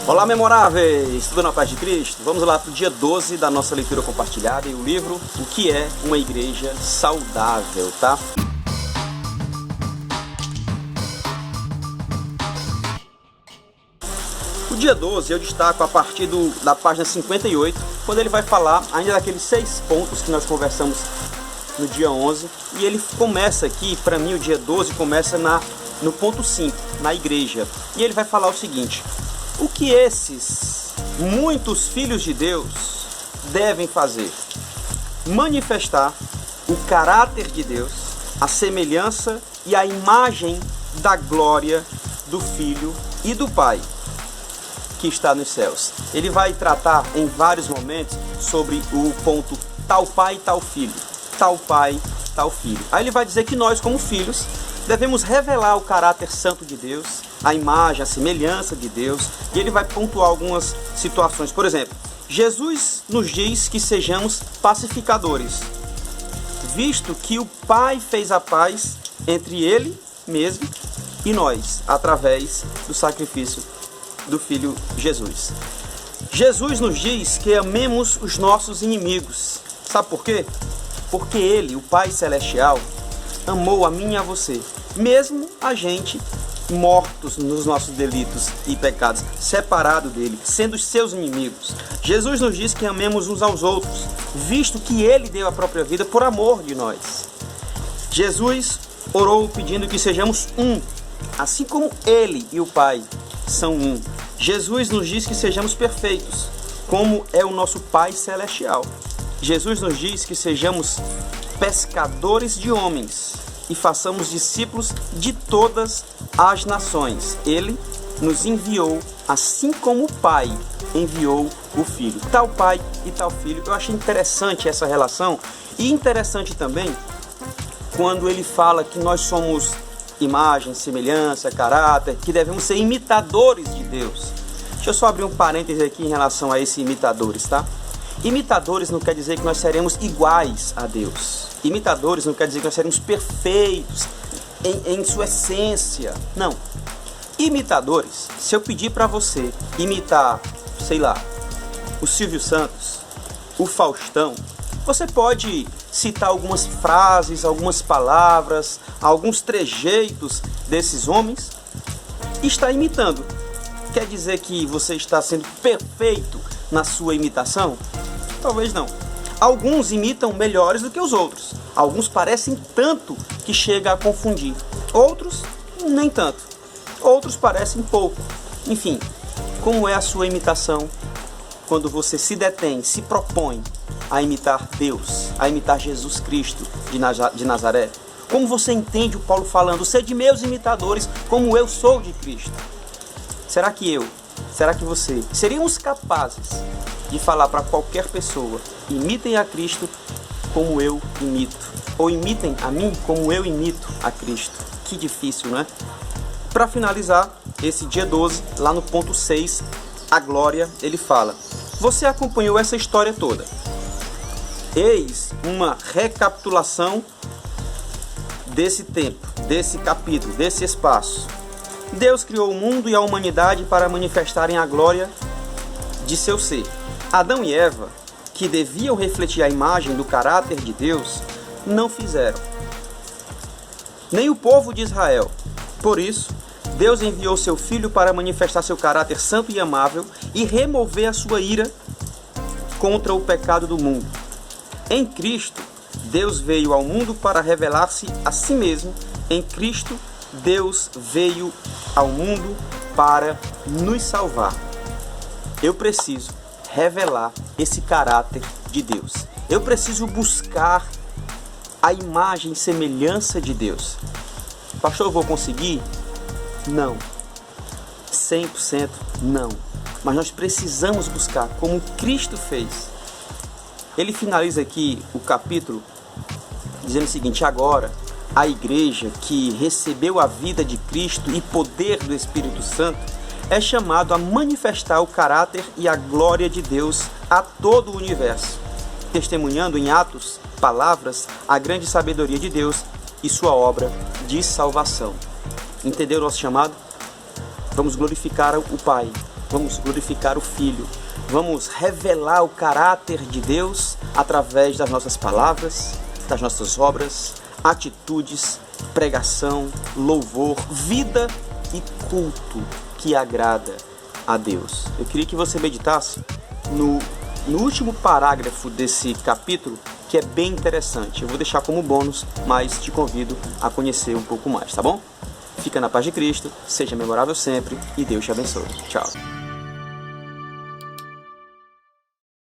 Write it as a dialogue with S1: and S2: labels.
S1: Olá, memoráveis! Tudo na paz de Cristo? Vamos lá para o dia 12 da nossa leitura compartilhada e o livro O que é uma igreja saudável, tá? O dia 12 eu destaco a partir da página 58, quando ele vai falar ainda daqueles 6 pontos que nós conversamos no dia 11. E ele começa aqui, para mim o dia 12 começa no ponto 5, na igreja. E ele vai falar o seguinte: o que esses muitos filhos de Deus devem fazer? Manifestar o caráter de Deus, a semelhança e a imagem da glória do Filho e do Pai que está nos céus. Ele vai tratar em vários momentos sobre o ponto tal pai, tal filho. Tal pai, tal filho. Aí ele vai dizer que nós, como filhos, devemos revelar o caráter santo de Deus, a imagem, a semelhança de Deus, e ele vai pontuar algumas situações. Por exemplo, Jesus nos diz que sejamos pacificadores, visto que o Pai fez a paz entre Ele mesmo e nós, através do sacrifício do Filho Jesus. Jesus nos diz que amemos os nossos inimigos. Sabe por quê? Porque Ele, o Pai Celestial, amou a mim e a você, mesmo a gente mortos nos nossos delitos e pecados, separado dele, sendo os seus inimigos. Jesus nos diz que amemos uns aos outros, visto que ele deu a própria vida por amor de nós. Jesus orou pedindo que sejamos um, assim como ele e o Pai são um. Jesus nos diz que sejamos perfeitos, como é o nosso Pai Celestial. Jesus nos diz que sejamos pescadores de homens e façamos discípulos de todas as nações. Ele nos enviou, assim como o Pai enviou o Filho. Tal Pai e tal Filho. Eu achei interessante essa relação, e interessante também quando ele fala que nós somos imagem, semelhança, caráter, que devemos ser imitadores de Deus. Deixa eu só abrir um parêntese aqui em relação a esses imitadores, tá? Imitadores não quer dizer que nós seremos iguais a Deus. Imitadores não quer dizer que nós seremos perfeitos em sua essência. Não. Imitadores, se eu pedir para você imitar, sei lá, o Silvio Santos, o Faustão, você pode citar algumas frases, algumas palavras, alguns trejeitos desses homens e está imitando. Quer dizer que você está sendo perfeito na sua imitação? Talvez não. Alguns imitam melhores do que os outros. Alguns parecem tanto que chega a confundir. Outros, nem tanto. Outros parecem pouco. Enfim, como é a sua imitação quando você se detém, se propõe a imitar Deus, a imitar Jesus Cristo de Nazaré? Como você entende o Paulo falando: sede meus imitadores, como eu sou de Cristo? Será que você seríamos capazes de falar para qualquer pessoa: imitem a Cristo como eu imito, ou imitem a mim como eu imito a Cristo? Que difícil, não é? Para finalizar esse dia 12, lá no ponto 6, a glória, ele fala: você acompanhou essa história toda. Eis uma recapitulação desse tempo, desse capítulo, desse espaço. Deus criou o mundo e a humanidade para manifestarem a glória de seu ser. Adão e Eva, que deviam refletir a imagem do caráter de Deus, não fizeram. Nem o povo de Israel. Por isso, Deus enviou seu Filho para manifestar seu caráter santo e amável e remover a sua ira contra o pecado do mundo. Em Cristo, Deus veio ao mundo para revelar-se a si mesmo. Em Cristo, Deus veio ao mundo para nos salvar. Eu preciso revelar esse caráter de Deus. Eu preciso buscar a imagem e semelhança de Deus. Pastor, eu vou conseguir? Não. 100% não. Mas nós precisamos buscar como Cristo fez. Ele finaliza aqui o capítulo dizendo o seguinte: agora a igreja que recebeu a vida de Cristo e poder do Espírito Santo é chamado a manifestar o caráter e a glória de Deus a todo o universo, testemunhando em atos, palavras, a grande sabedoria de Deus e sua obra de salvação. Entendeu o nosso chamado? Vamos glorificar o Pai, vamos glorificar o Filho, vamos revelar o caráter de Deus através das nossas palavras, das nossas obras, atitudes, pregação, louvor, vida e culto que agrada a Deus. Eu queria que você meditasse no último parágrafo desse capítulo, que é bem interessante. Eu vou deixar como bônus, mas te convido a conhecer um pouco mais, tá bom? Fica na paz de Cristo, seja memorável sempre e Deus te abençoe. Tchau.